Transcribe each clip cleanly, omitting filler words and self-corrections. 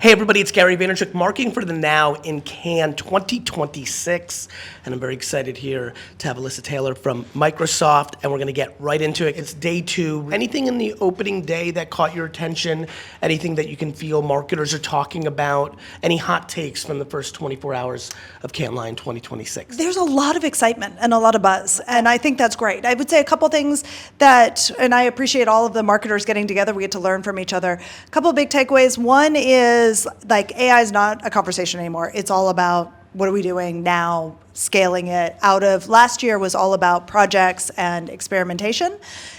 Hey everybody, it's Gary Vaynerchuk, Marketing for the Now in Cannes 2026. And I'm very excited here to have Alysa Taylor from Microsoft, and we're gonna get right into it. It's day 2. Anything in the opening day that caught your attention? Anything that you can feel marketers are talking about? Any hot takes from the first 24 hours of Cannes Lion 2026? There's a lot of excitement and a lot of buzz, and I think that's great. I would say a couple things that, and I appreciate all of the marketers getting together, we get to learn from each other. A couple of big takeaways. One is like AI is not a conversation anymore. It's all about what are we doing now, scaling it out of last year was all about projects and experimentation.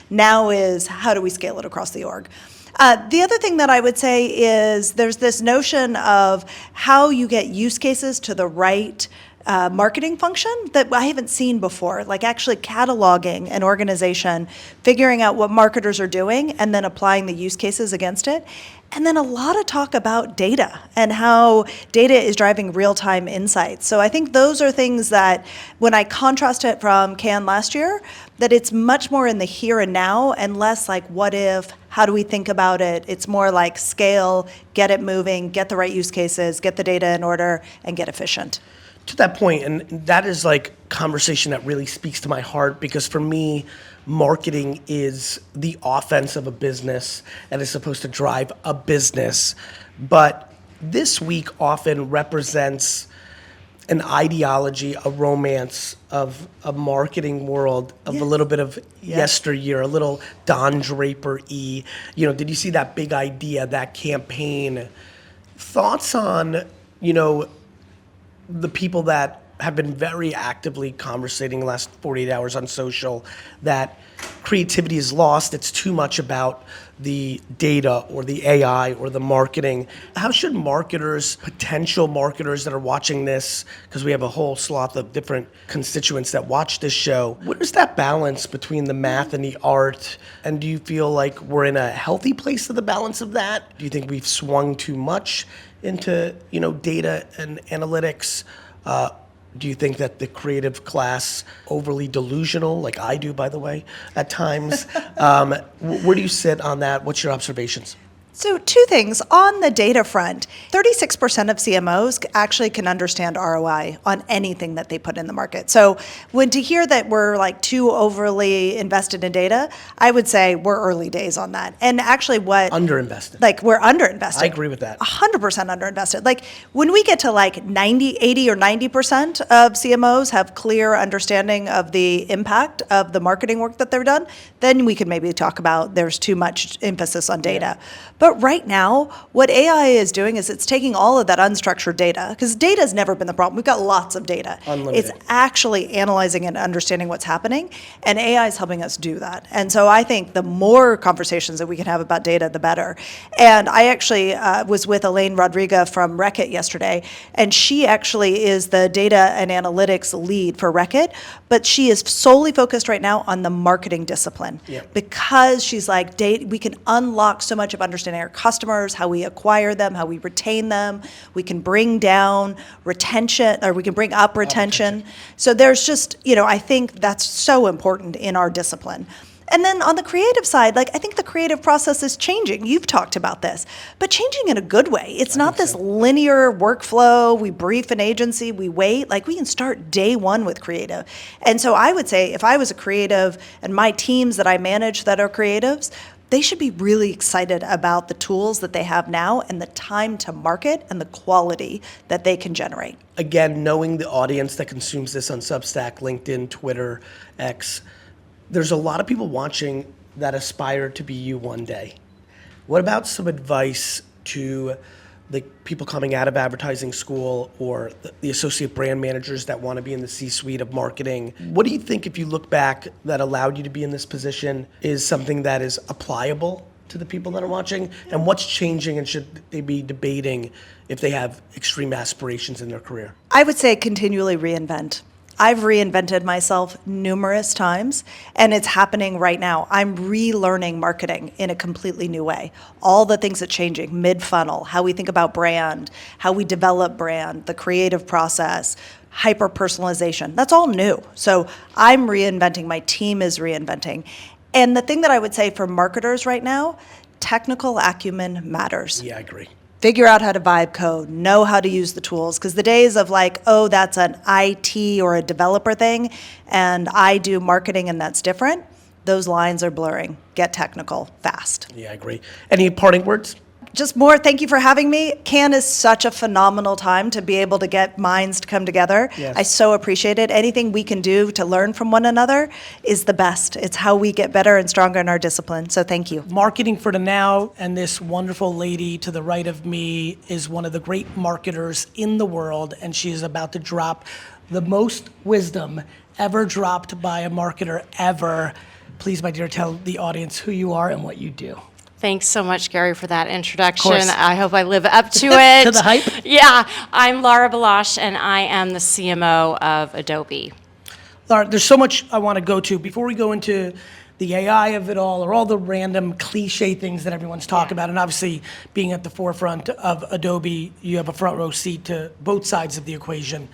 Now is how do we scale it across the org? The other thing that I would say is there's this notion of how you get use cases to the right marketing function that I haven't seen before, like actually cataloging an organization, figuring out what marketers are doing, and then applying the use cases against it. And then a lot of talk about data and how data is driving real-time insights. So I think those are things that, when I contrast it from Cannes last year, that it's much more in the here and now and less like what if, how do we think about it? It's more like scale, get it moving, get the right use cases, get the data in order, and get efficient. To that point, and that is like conversation that really speaks to my heart, because for me, marketing is the offense of a business and is supposed to drive a business. But this week often represents an ideology, a romance of a marketing world of a little bit of yesteryear, a little Don Draper-y. You know, did you see that big idea, that campaign? Thoughts on, the people that have been very actively conversating the last 48 hours on social, that creativity is lost. It's too much about the data or the AI or the marketing. How should marketers, potential marketers that are watching this, because we have a whole swath of different constituents that watch this show, what is that balance between the math and the art? And do you feel like we're in a healthy place of the balance of that? Do you think we've swung too much into, data and analytics? Do you think that the creative class overly delusional, like I do, by the way, at times? Where do you sit on that? What's your observations? So 2 things. On the data front, 36% of CMOs actually can understand ROI on anything that they put in the market. So when to hear that we're like too overly invested in data, I would say we're early days on that. And actually Underinvested. Like we're underinvested. I agree with that. 100% underinvested. Like when we get to like 90, 80 or 90% of CMOs have clear understanding of the impact of the marketing work that they've done, then we could maybe talk about there's too much emphasis on data. But right now, what AI is doing is it's taking all of that unstructured data, because data has never been the problem. We've got lots of data. Unlimited. It's actually analyzing and understanding what's happening, and AI is helping us do that. And so I think the more conversations that we can have about data, the better. And I actually was with Elaine Rodriguez from Reckitt yesterday, and she actually is the data and analytics lead for Reckitt, but she is solely focused right now on the marketing discipline, because she's like, we can unlock so much of understanding our customers, how we acquire them, how we retain them. We can bring down retention, or we can bring up retention. So there's just, I think that's so important in our discipline. And then on the creative side, I think the creative process is changing. You've talked about this, but changing in a good way. It's not this linear workflow. We brief an agency, we wait. We can start day one with creative. And so I would say if I was a creative and my teams that I manage that are creatives, they should be really excited about the tools that they have now and the time to market and the quality that they can generate. Again, knowing the audience that consumes this on Substack, LinkedIn, Twitter, X, there's a lot of people watching that aspire to be you one day. What about some advice to the people coming out of advertising school or the associate brand managers that want to be in the C-suite of marketing? What do you think, if you look back, that allowed you to be in this position is something that is applicable to the people that are watching? And what's changing, and should they be debating if they have extreme aspirations in their career? I would say continually reinvent. I've reinvented myself numerous times, and it's happening right now. I'm relearning marketing in a completely new way. All the things that are changing, mid-funnel, how we think about brand, how we develop brand, the creative process, hyper-personalization, that's all new. So I'm reinventing, my team is reinventing. And the thing that I would say for marketers right now, technical acumen matters. Yeah, I agree. figure out how to vibe code, know how to use the tools. Because the days of like, oh, that's an IT or a developer thing, and I do marketing and that's different, those lines are blurring. Get technical fast. Yeah, I agree. Any parting words? Just more, thank you for having me. Cannes is such a phenomenal time to be able to get minds to come together. Yes. I so appreciate it. Anything we can do to learn from one another is the best. It's how we get better and stronger in our discipline. So thank you. Marketing for the now, and this wonderful lady to the right of me is one of the great marketers in the world, and she is about to drop the most wisdom ever dropped by a marketer ever. Please, my dear, tell the audience who you are and what you do. Thanks so much, Gary, for that introduction. Of course. I hope I live up to it. To the hype? Yeah, I'm Lara Balazs, and I am the CMO of Adobe. Lara, there's so much I want to go to. Before we go into the AI of it all, or all the random cliche things that everyone's talking about, and obviously being at the forefront of Adobe, you have a front row seat to both sides of the equation.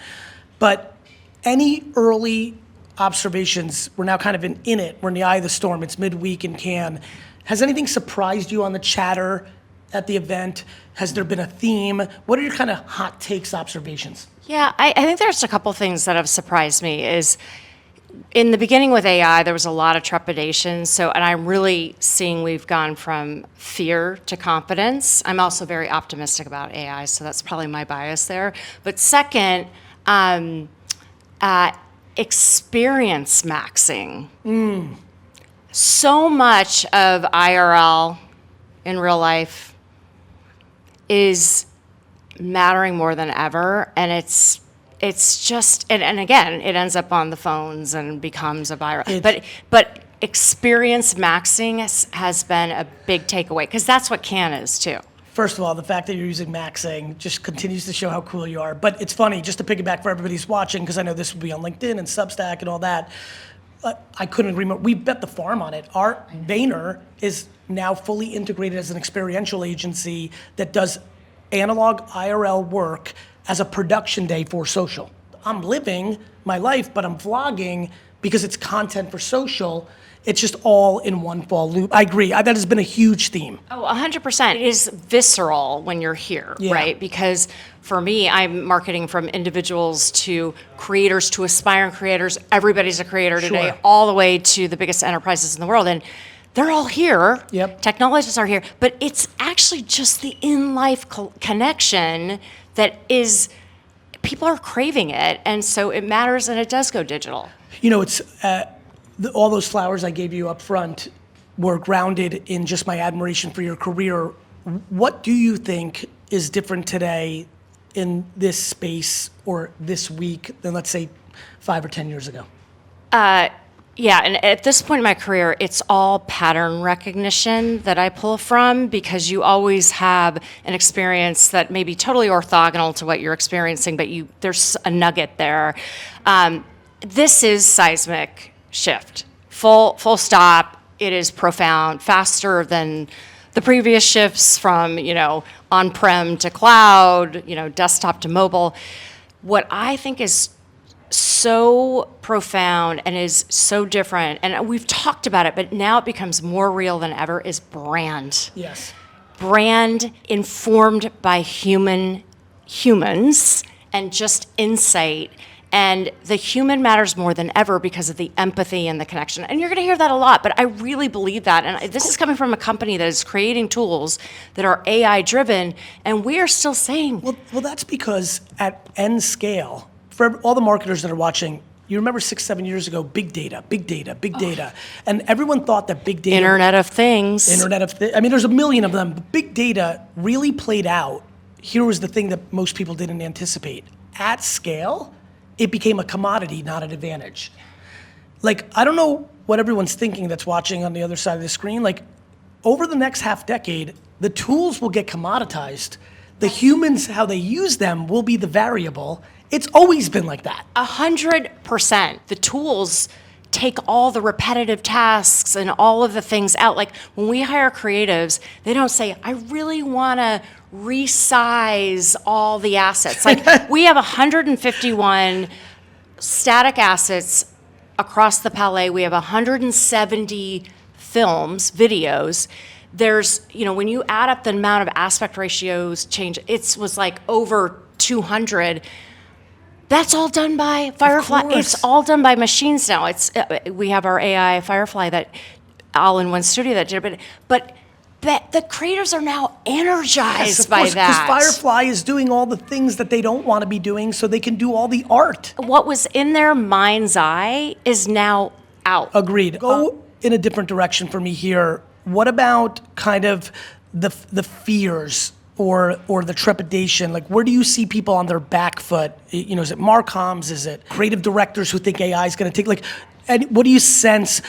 But any early observations, we're now kind of in it, we're in the eye of the storm, it's midweek in Cannes. Has anything surprised you on the chatter at the event? Has there been a theme? What are your kind of hot takes, observations? Yeah, I think there's a couple things that have surprised me is in the beginning with AI, there was a lot of trepidation. And I'm really seeing we've gone from fear to confidence. I'm also very optimistic about AI, so that's probably my bias there. But second, experience maxing. So much of IRL in real life is mattering more than ever, and it's just and again it ends up on the phones and becomes a viral. But experience maxing has been a big takeaway because that's what Cannes is too. First of all, the fact that you're using maxing just continues to show how cool you are. But it's funny, just to piggyback for everybody who's watching, because I know this will be on LinkedIn and Substack and all that. I couldn't agree more. We bet the farm on it. Our Vayner is now fully integrated as an experiential agency that does analog IRL work as a production day for social. I'm living my life, but I'm vlogging because it's content for social. It's just all in one fall loop. I agree. That has been a huge theme. Oh, 100%. It is visceral when you're here, Yeah. right? Because for me, I'm marketing from individuals to creators to aspiring creators. Everybody's a creator today, Sure. all the way to the biggest enterprises in the world. And they're all here. Yep. Technologists are here. But it's actually just the in-life connection that is, people are craving it. And so it matters and it does go digital. You know, it's all those flowers I gave you up front were grounded in just my admiration for your career. What do you think is different today in this space or this week than, let's say, 5 or 10 years ago? Yeah, and at this point in my career, it's all pattern recognition that I pull from because you always have an experience that may be totally orthogonal to what you're experiencing, but there's a nugget there. This is seismic shift. Full stop. It is profound, faster than the previous shifts from, on-prem to cloud, desktop to mobile. What I think is so profound and is so different, and we've talked about it, but now it becomes more real than ever, is brand. Yes. Brand informed by humans and just insight. And the human matters more than ever because of the empathy and the connection. And you're going to hear that a lot, but I really believe that. And this is coming from a company that is creating tools that are AI driven, and we are still saying. Well, that's because at end scale, for all the marketers that are watching, you remember 6-7 years ago, big data. And everyone thought that big data. Internet of Things. I mean, there's a million of them. But big data really played out. Here was the thing that most people didn't anticipate. At scale, it became a commodity, not an advantage. Like, I don't know what everyone's thinking that's watching on the other side of the screen. Like, over the next half decade, the tools will get commoditized. The humans, how they use them, will be the variable. It's always been like that. 100%. The tools take all the repetitive tasks and all of the things out. Like when we hire creatives, they don't say, I really want to resize all the assets. Like we have 151 static assets across the palette. We have 170 films, videos there's, when you add up the amount of aspect ratios change, it was like over 200. That's all done by Firefly. It's all done by machines now. We have our AI Firefly that all in one studio that did it, but the creators are now energized by that. Because Firefly is doing all the things that they don't want to be doing so they can do all the art. What was in their mind's eye is now out. Agreed. Go in a different direction for me here. What about kind of the fears or the trepidation? Like, where do you see people on their back foot? Is it Marcoms? Is it creative directors who think AI is going to take, and what do you sense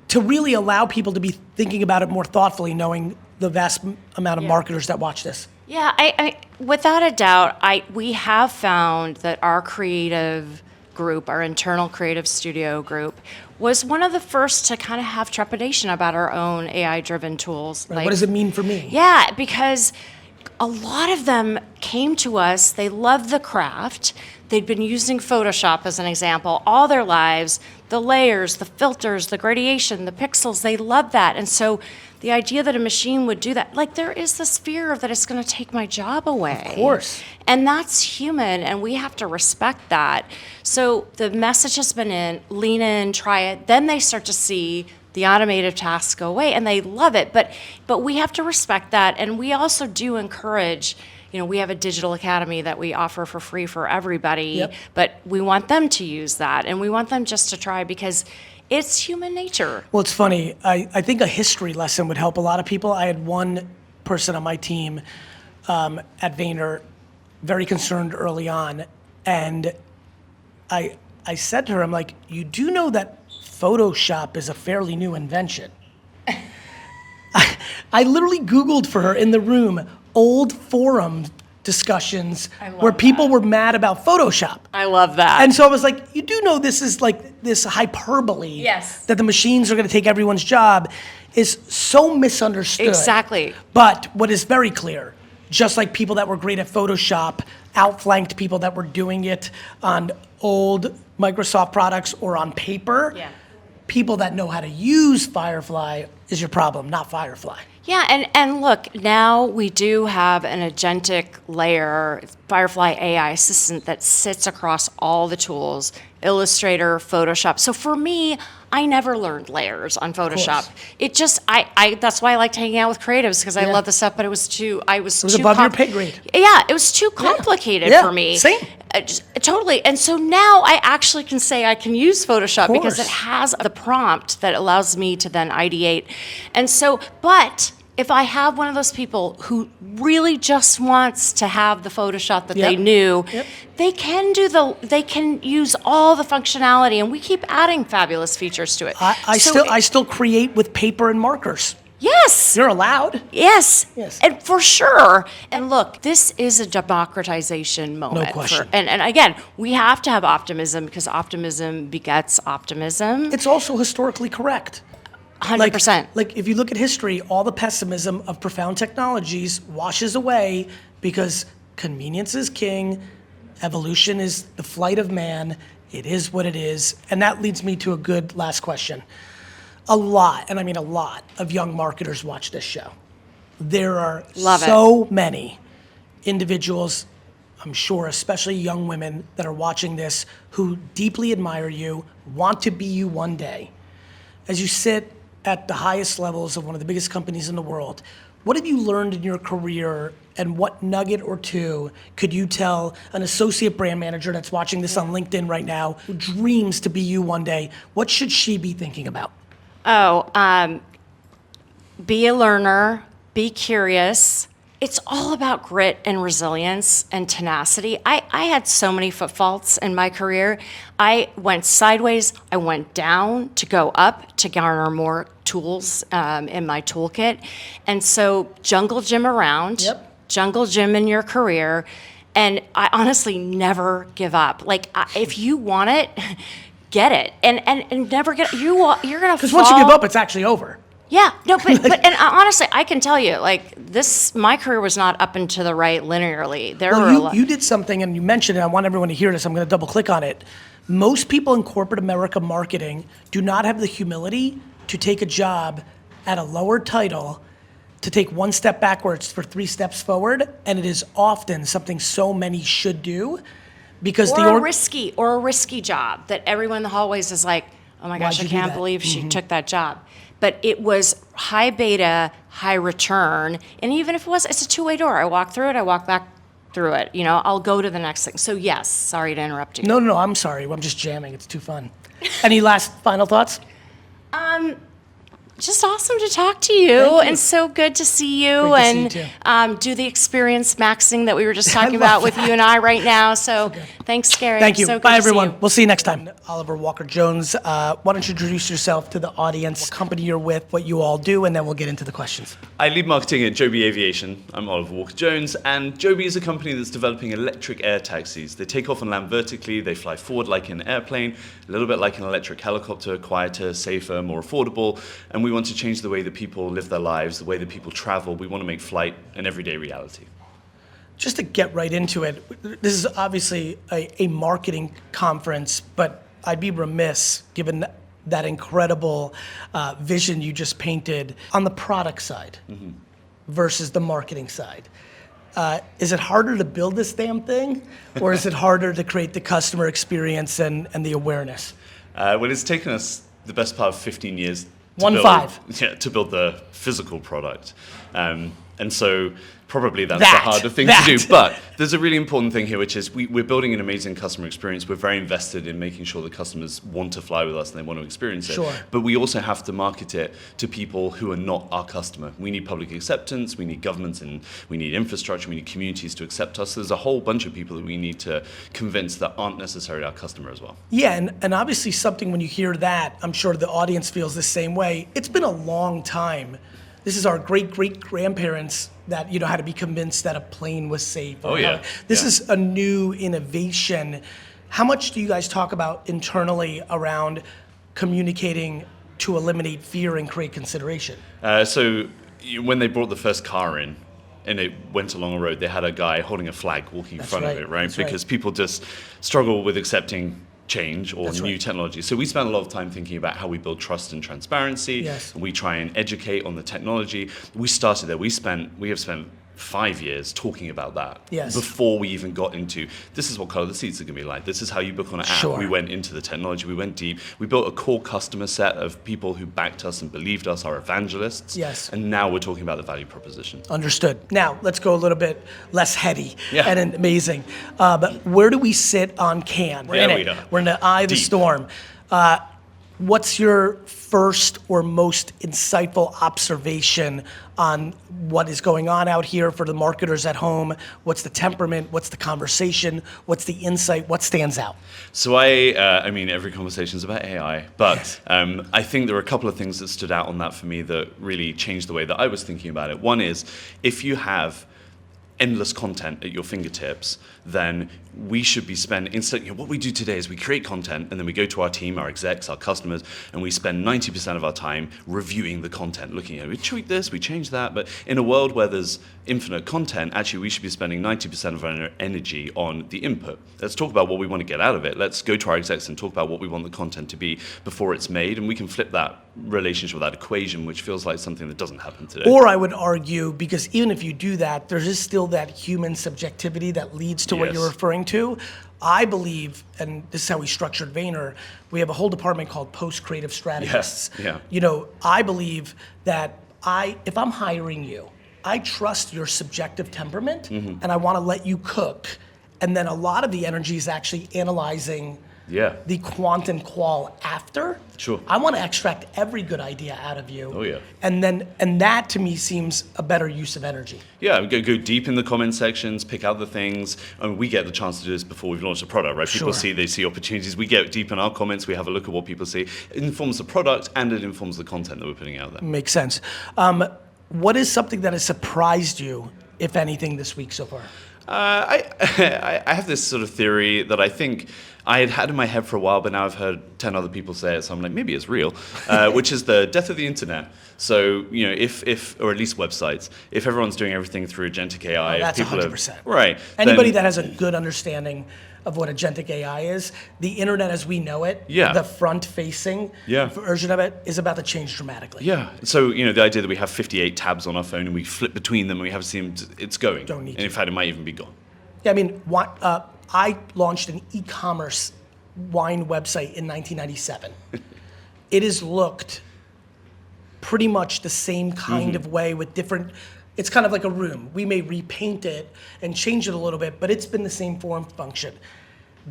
to really allow people to be thinking about it more thoughtfully, knowing the vast amount of marketers that watch this? Yeah, I without a doubt, we have found that our creative group, our internal creative studio group, was one of the first to kind of have trepidation about our own AI-driven tools. Right. What does it mean for me? Yeah, because a lot of them came to us, they loved the craft, they'd been using Photoshop as an example all their lives, the layers, the filters, the gradation, the pixels, they love that. And so the idea that a machine would do that, there is this fear that it's going to take my job away. Of course. And that's human, and we have to respect that. So the message has been lean in, try it. Then they start to see the automated tasks go away, and they love it. But we have to respect that, and we also do encourage. We have a digital academy that we offer for free for everybody, Yep. but we want them to use that, and we want them just to try because it's human nature. Well, it's funny. I think a history lesson would help a lot of people. I had one person on my team at Vayner very concerned early on, and I said to her, I'm like, you do know that Photoshop is a fairly new invention. I literally Googled for her in the room old forum discussions where people were mad about Photoshop. I love that. And so I was like, you do know this is like this hyperbole Yes. that the machines are going to take everyone's job is so misunderstood. Exactly. But what is very clear, just like people that were great at Photoshop outflanked people that were doing it on old Microsoft products or on paper, people that know how to use Firefly is your problem, not Firefly. Yeah, and look, now we do have an agentic layer, Firefly AI assistant that sits across all the tools, Illustrator, Photoshop. So for me, I never learned layers on Photoshop. It just, that's why I liked hanging out with creatives because I love the stuff, but it was too above your pay grade. Yeah, it was too complicated for me. Same. Totally. And so now I actually can say I can use Photoshop because it has the prompt that allows me to then ideate. And so, but if I have one of those people who really just wants to have the Photoshop that they knew, they can use all the functionality, and we keep adding fabulous features to it. I still create with paper and markers. Yes. You're allowed. Yes. Yes. And for sure. And look, this is a democratization moment. No question. And again, we have to have optimism because optimism begets optimism. It's also historically correct. 100%. Like if you look at history, all the pessimism of profound technologies washes away because convenience is king, evolution is the flight of man, it is what it is. And that leads me to a good last question. A lot, and I mean a lot, of young marketers watch this show. There are so many individuals, I'm sure, especially young women that are watching this who deeply admire you, want to be you one day. As you sit at the highest levels of one of the biggest companies in the world, what have you learned in your career, and what nugget or two could you tell an associate brand manager that's watching this on LinkedIn right now who dreams to be you one day? What should she be thinking about? Be a learner, be curious. It's all about grit and resilience and tenacity. I had so many footfalls in my career. I went sideways, I went down to go up to garner more tools in my toolkit. And so jungle gym around, jungle gym in your career, and I honestly never give up. If you want it, get it, and never get you're gonna fall. Because once you give up, it's actually over. Yeah, no, but honestly, I can tell you, my career was not up and to the right linearly. You did something, and you mentioned it. I want everyone to hear this. I'm going to double click on it. Most people in corporate America marketing do not have the humility to take a job at a lower title to take one step backwards for 3 steps forward, and it is often something so many should do because Or a risky job that everyone in the hallways is like, oh my gosh, Why'd I you do can't that? believe she took that job. But it was high beta, high return. And even if it's a two-way door. I walk through it, I walk back through it. I'll go to the next thing. So yes, sorry to interrupt you. No, I'm sorry. I'm just jamming. It's too fun. Any last final thoughts? Just awesome to talk to you, Thank you. and so good to see you, Great to see and you too. do the experience maxing that we were just talking love about with you and I right now. So thanks, Gary. Thank you. So good Bye, to see everyone. you. We'll see you next time. Oliver Walker-Jones, why don't you introduce yourself to the audience, what company you're with, what you all do, and then we'll get into the questions. I lead marketing at Joby Aviation. I'm Oliver Walker-Jones, and Joby is a company that's developing electric air taxis. They take off and land vertically, they fly forward like an airplane, a little bit like an electric helicopter, quieter, safer, more affordable, and we want to change the way that people live their lives, the way that people travel. We want to make flight an everyday reality. Just to get right into it, this is obviously a marketing conference, but I'd be remiss, given that incredible vision you just painted, on the product side versus the marketing side. Is it harder to build this damn thing, or is it harder to create the customer experience and the awareness? Well, it's taken us the best part of 15 years to build the physical product. And so probably that's the harder thing to do. But there's a really important thing here, which is we're building an amazing customer experience. We're very invested in making sure the customers want to fly with us and they want to experience it. Sure. But we also have to market it to people who are not our customer. We need public acceptance, we need governments, and we need infrastructure, we need communities to accept us. There's a whole bunch of people that we need to convince that aren't necessarily our customer as well. Yeah, and obviously something when you hear that, I'm sure the audience feels the same way. It's been a long time. This is our great-great-grandparents that had to be convinced that a plane was safe. This is a new innovation. How much do you guys talk about internally around communicating to eliminate fear and create consideration? So when they brought the first car in, and it went along a road, they had a guy holding a flag walking in front of it, right? Because people just struggle with accepting change or new technology. So we spend a lot of time thinking about how we build trust and transparency. Yes. We try and educate on the technology. We started there. We have spent 5 years talking about that before we even got into this is what color the seats are going to be like. This is how you book on an app. Sure. We went into the technology. We went deep. We built a core customer set of people who backed us and believed us, our evangelists. Yes. And now we're talking about the value proposition. Understood. Now, let's go a little bit less heady and amazing. But where do we sit on Cannes? We're in it. We're in the eye of the storm. What's your first or most insightful observation on what is going on out here for the marketers at home? What's the temperament? What's the conversation? What's the insight? What stands out? So I mean, every conversation is about AI, but I think there are a couple of things that stood out on that for me that really changed the way that I was thinking about it. One is, if you have endless content at your fingertips, then we should be spending, what we do today is we create content and then we go to our team, our execs, our customers, and we spend 90% of our time reviewing the content, looking at it. We tweak this, we change that, but in a world where there's infinite content, actually we should be spending 90% of our energy on the input. Let's talk about what we want to get out of it. Let's go to our execs and talk about what we want the content to be before it's made, and we can flip that relationship, that equation, which feels like something that doesn't happen today. Or I would argue, because even if you do that, there is still that human subjectivity that leads to what you're referring to. I believe, and this is how we structured Vayner, we have a whole department called post-creative strategists. Yes. Yeah. I believe that if I'm hiring you, I trust your subjective temperament, and I want to let you cook. And then a lot of the energy is actually analyzing the quant and qual after. Sure. I want to extract every good idea out of you. Oh, yeah. And that to me seems a better use of energy. Yeah, we go deep in the comment sections, pick out the things. I mean, we get the chance to do this before we've launched a product, right? People they see opportunities. We get deep in our comments. We have a look at what people see. It informs the product and it informs the content that we're putting out there. Makes sense. What is something that has surprised you, if anything, this week so far? I have this sort of theory that I think I had in my head for a while, but now I've heard 10 other people say it, so I'm like, maybe it's real, which is the death of the internet. So, if or at least websites, if everyone's doing everything through agentic AI, that's people 100%. right. Anybody that has a good understanding of what agentic AI is. The internet as we know it, Yeah. the front-facing Yeah. version of it is about to change dramatically. Yeah. So, the idea that we have 58 tabs on our phone and we flip between them and we have seen it's going. Don't need and to. in fact, it might even be gone. Yeah, I mean, I launched an e-commerce wine website in 1997. It has looked pretty much the same kind of way with different, it's kind of like a room. We may repaint it and change it a little bit, but it's been the same form function.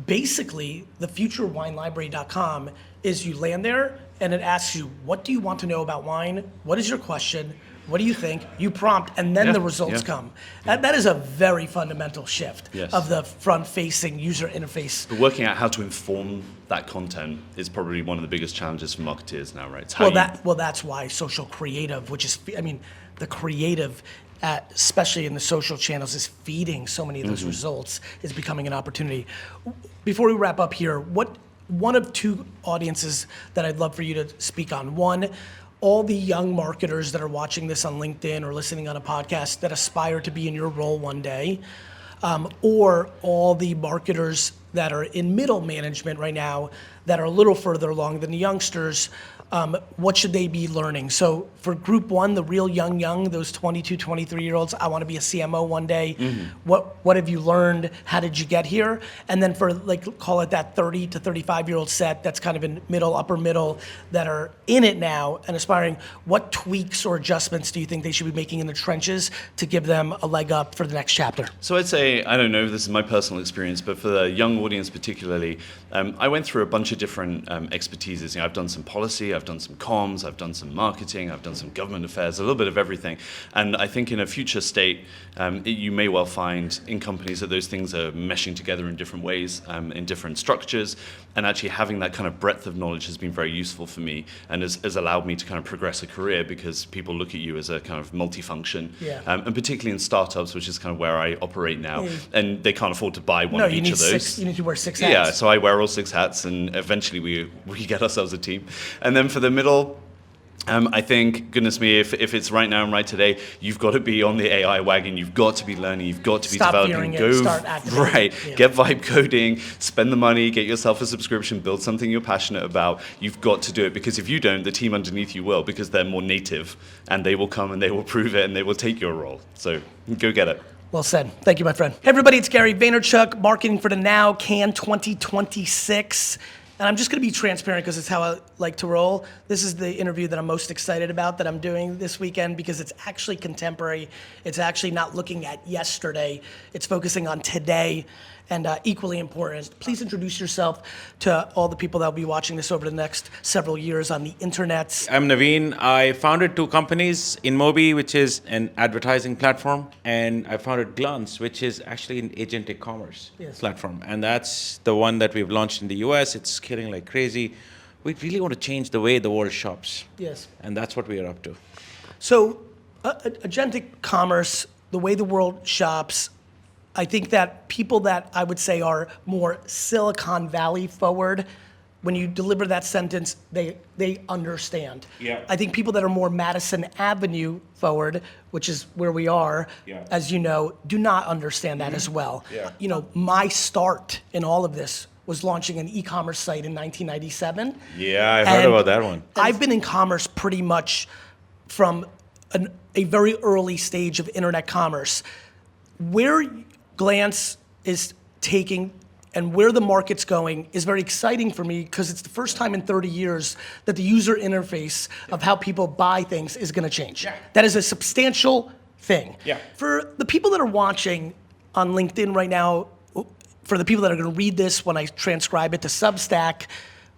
Basically, the future of winelibrary.com is you land there and it asks you, what do you want to know about wine? What is your question? What do you think? You prompt, and then Yeah, the results yeah. come. That is a very fundamental shift Yes. of the front-facing user interface. But working out how to inform that content is probably one of the biggest challenges for marketeers now, right? It's how That's why social creative, which is, the creative, especially in the social channels, is feeding so many of those results, is becoming an opportunity. Before we wrap up here, one of two audiences that I'd love for you to speak on. One, all the young marketers that are watching this on LinkedIn or listening on a podcast that aspire to be in your role one day, or all the marketers that are in middle management right now that are a little further along than the youngsters. What should they be learning? So for group one, the real young, those 22, 23-year-olds, I want to be a CMO one day. What have you learned? How did you get here? And then for call it that 30 to 35-year-old set that's kind of in middle, upper middle, that are in it now and aspiring, what tweaks or adjustments do you think they should be making in the trenches to give them a leg up for the next chapter? So I'd say, I don't know if this is my personal experience, but for the young audience particularly, I went through a bunch of different expertises. I've done some policy, I've done some comms, I've done some marketing, I've done some government affairs, a little bit of everything. And I think in a future state, you may well find in companies that those things are meshing together in different ways, in different structures. And actually having that kind of breadth of knowledge has been very useful for me and has allowed me to kind of progress a career because people look at you as a kind of multifunction. Yeah. And particularly in startups, which is kind of where I operate now, and they can't afford to buy one of each of those. You need to wear 6 hats. Yeah, so I wear all 6 hats, and eventually we get ourselves a team. And then for the middle, I think, goodness me, if it's right now and right today, you've got to be on the AI wagon. You've got to be learning. You've got to be Stop developing. fearing it. Start activating. Right. Yeah. Get vibe coding. Spend the money. Get yourself a subscription. Build something you're passionate about. You've got to do it because if you don't, the team underneath you will because they're more native, and they will come and they will prove it and they will take your role. So go get it. Well said. Thank you, my friend. Hey, everybody, it's Gary Vaynerchuk, Marketing for the Now, Cannes 2026. And I'm just going to be transparent because it's how I like to roll. This is the interview that I'm most excited about that I'm doing this weekend because it's actually contemporary. It's actually not looking at yesterday. It's focusing on today. And equally important, please introduce yourself to all the people that will be watching this over the next several years on the internet. I'm Naveen. I founded 2 companies, InMobi, which is an advertising platform, and I founded Glance, which is actually an agentic commerce platform. And that's the one that we've launched in the US. It's scaling like crazy. We really want to change the way the world shops. Yes. And that's what we are up to. So, agentic commerce, the way the world shops, I think that people that I would say are more Silicon Valley forward, when you deliver that sentence, they understand. Yeah. I think people that are more Madison Avenue forward, which is where we are, as you know, do not understand that as well. Yeah. My start in all of this was launching an e-commerce site in 1997. Yeah, I heard about that one. I've been in commerce pretty much from a very early stage of internet commerce. Where Glance is taking and where the market's going is very exciting for me because it's the first time in 30 years that the user interface of how people buy things is going to change. Yeah. That is a substantial thing. Yeah. For the people that are watching on LinkedIn right now, for the people that are going to read this when I transcribe it to Substack,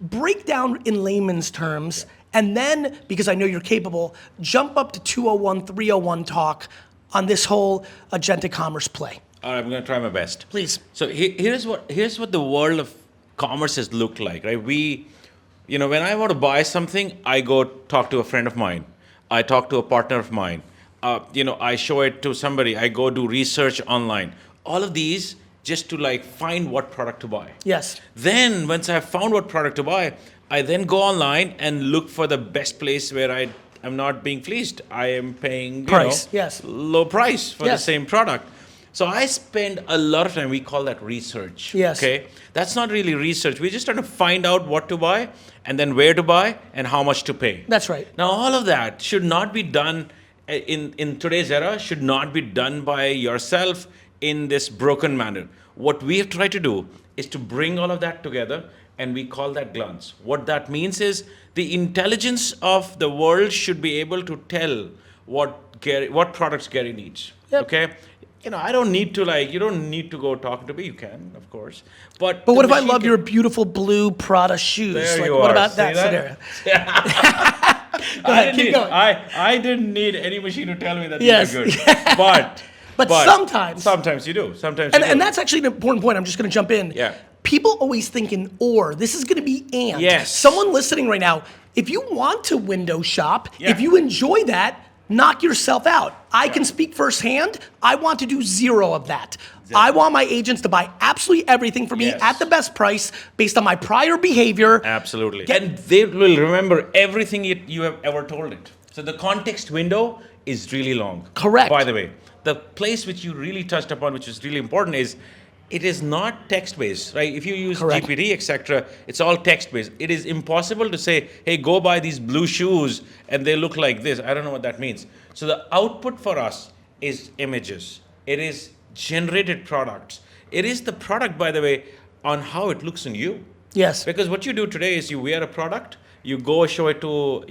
break down in layman's terms, and then, because I know you're capable, jump up to 201, 301 talk on this whole agentic commerce play. All right, I'm going to try my best. Please. So here's what the world of commerce has looked like, right? When I want to buy something, I go talk to a friend of mine. I talk to a partner of mine. I show it to somebody. I go do research online. All of these just to find what product to buy. Yes. Then once I've found what product to buy, I then go online and look for the best place where I'm not being fleeced. I am paying Price, yes. low price for the Yes. same product. So I spend a lot of time, we call that research. Yes. Okay? That's not really research. We're just trying to find out what to buy and then where to buy and how much to pay. That's right. Now, all of that should not be done in today's era, should not be done by yourself in this broken manner. What we have tried to do is to bring all of that together, and we call that glance. What that means is the intelligence of the world should be able to tell what products Gary needs. Yep. Okay? I don't need to you don't need to go talk to me. You can, of course. But But the what if I machine love can- your beautiful blue Prada shoes? There Like, you what are. about See that that? scenario? Go ahead, keep going. I didn't need any machine to tell me that Yes. you were good. But sometimes. Sometimes you do. Sometimes you do. And that's actually an important point. I'm just going to jump in. Yeah. People always think in or. This is going to be and. Yes. Someone listening right now, if you want to window shop, Yeah. if you enjoy that, knock yourself out. I can speak firsthand. I want to do zero of that. I want my agents to buy absolutely everything for me Yes. at the best price based on my prior behavior. Absolutely. And they will remember everything you have ever told it. So the context window is really long. Correct. By the way, the place which you really touched upon, which is really important, is it is not text-based, right? If you use Correct. GPT, etc., it's all text-based. It is impossible to say, hey, go buy these blue shoes, and they look like this. I don't know what that means. So the output for us is images. It is generated products. It is the product, by the way, on how it looks on you. Yes. Because what you do today is you wear a product, you go show it to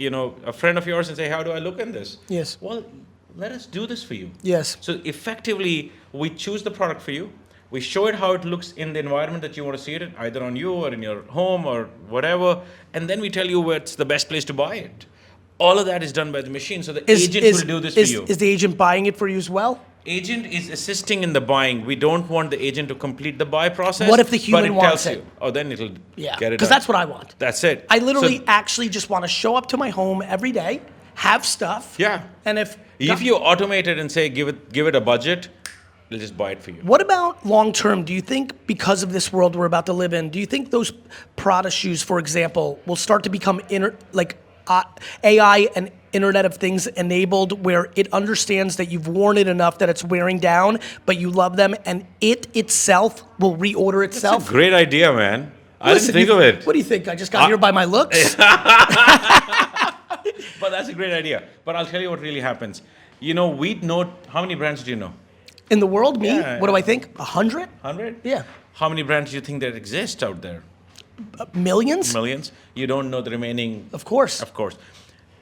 a friend of yours and say, how do I look in this? Yes. Well, let us do this for you. Yes. So effectively, we choose the product for you. We show it how it looks in the environment that you want to see it in, either on you or in your home or whatever, and then we tell you what's the best place to buy it. All of that is done by the machine, so the agent will do this for you. Is the agent buying it for you as well? Agent is assisting in the buying. We don't want the agent to complete the buy process. What if the human but wants tells it? You. Oh, then it'll Yeah. get it Because done. that's what I want. That's it. I literally So- actually just want to show up to my home every day, have stuff. Yeah. And if you automate it and say give it a budget, they'll just buy it for you. What about long term? Do you think because of this world we're about to live in, do you think those Prada shoes, for example, will start to become AI and Internet of Things enabled, where it understands that you've worn it enough that it's wearing down, but you love them, and it itself will reorder itself? That's a great idea, man. I Listen, didn't think of it. What do you think? I just got here by my looks? But that's a great idea. But I'll tell you what really happens. We know, how many brands do you know? In the world, me? Yeah. What do I think? 100? 100? Yeah. How many brands do you think that exist out there? Millions? Millions? You don't know the remaining. Of course. Of course.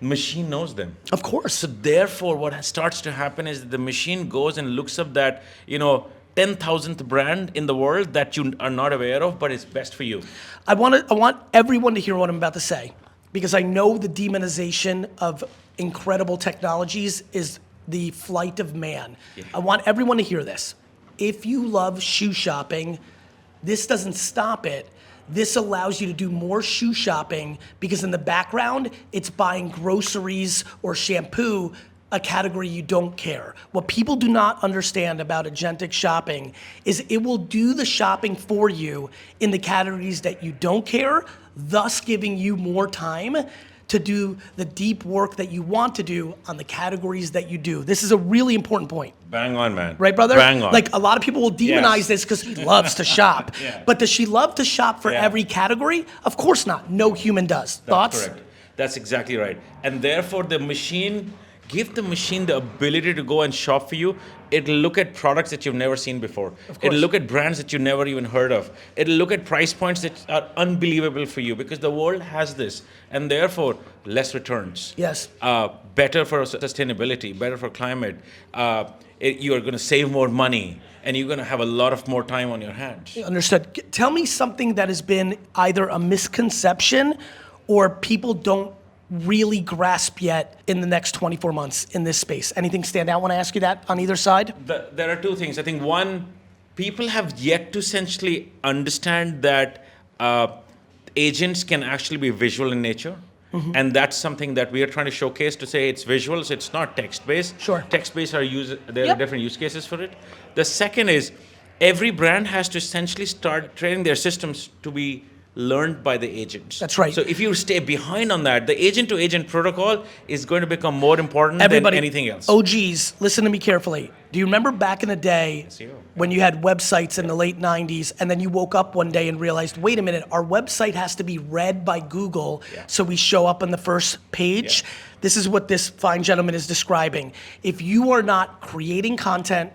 Machine knows them. Of course. So therefore, what starts to happen is the machine goes and looks up that, 10,000th brand in the world that you are not aware of, but it's best for you. I want everyone to hear what I'm about to say, because I know the demonization of incredible technologies is the flight of man. Yeah. I want everyone to hear this. If you love shoe shopping, this doesn't stop it. This allows you to do more shoe shopping because in the background, it's buying groceries or shampoo, a category you don't care. What people do not understand about agentic shopping is it will do the shopping for you in the categories that you don't care, thus giving you more time to do the deep work that you want to do on the categories that you do. This is a really important point. Bang on, man. Right, brother? Bang on. Like, a lot of people will demonize Yes. this because he loves to shop. Yeah. But does she love to shop for Yeah. every category? Of course not. No human does. Thoughts? That's correct. That's exactly right. And therefore, give the machine the ability to go and shop for you. It'll look at products that you've never seen before. It'll look at brands that you never even heard of. It'll look at price points that are unbelievable for you because the world has this. And therefore, less returns. Yes. Better for sustainability, better for climate. You are going to save more money and you're going to have a lot of more time on your hands. Understood. Tell me something that has been either a misconception or people don't really grasp yet in the next 24 months in this space. Anything stand out when I ask you that on either side? There are two things. I think one, people have yet to essentially understand that agents can actually be visual in nature. Mm-hmm. And that's something that we are trying to showcase to say it's visual, so it's not text-based. Sure. Text-based there are different use cases for it. The second is every brand has to essentially start training their systems to be learned by the agents. That's right. So if you stay behind on that, the agent-to-agent protocol is going to become more important Everybody, than anything else. OGs, listen to me carefully. Do you remember back in the day when you had websites in the late 90s and then you woke up one day and realized, wait a minute, our website has to be read by Google so we show up on the first page? Yeah. This is what this fine gentleman is describing. If you are not creating content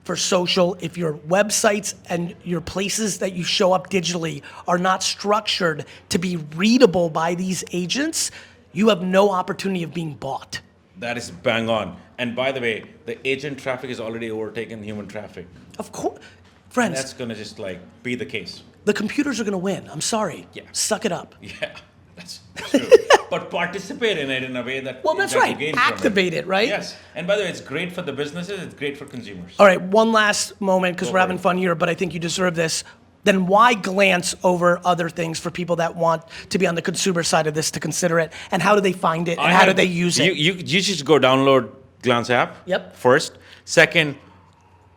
for social, if your websites and your places that you show up digitally are not structured to be readable by these agents, you have no opportunity of being bought. That is bang on. And by the way, the agent traffic is already overtaken human traffic. Of course, And friends, that's going to just like be the case. the computers are gonna win. I'm sorry. Yeah. Suck it up. Yeah, that's true. But participate in it in a way that Well, that's that you right. gain from Activate it, right? Yes. And by the way, it's great for the businesses. It's great for consumers. All right, one last moment, because Go we're for having it. fun here, but I think you deserve this. Then why glance over other things for people that want to be on the consumer side of this to consider it? And how do they find it? And how do they use it? You should go download Glance app. Yep. First. Second,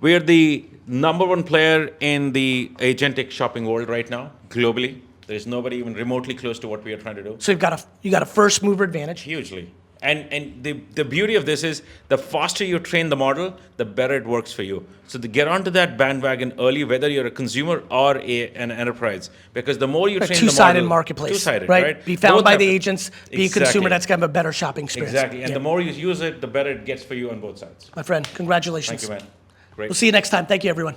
we're the #1 player in the agentic shopping world right now, globally. There's nobody even remotely close to what we are trying to do. So you got a first mover advantage. Hugely. And the beauty of this is the faster you train the model, the better it works for you. So to get onto that bandwagon early, whether you're a consumer or an enterprise, because the more you train the model, Two-sided marketplace, two-sided, right? Be found Both by have the to- agents, be a Exactly. consumer that's gonna have a better shopping experience. Exactly. And Yeah. the more you use it, the better it gets for you on both sides. My friend, congratulations. Thank you, man. Great. We'll see you next time. Thank you, everyone.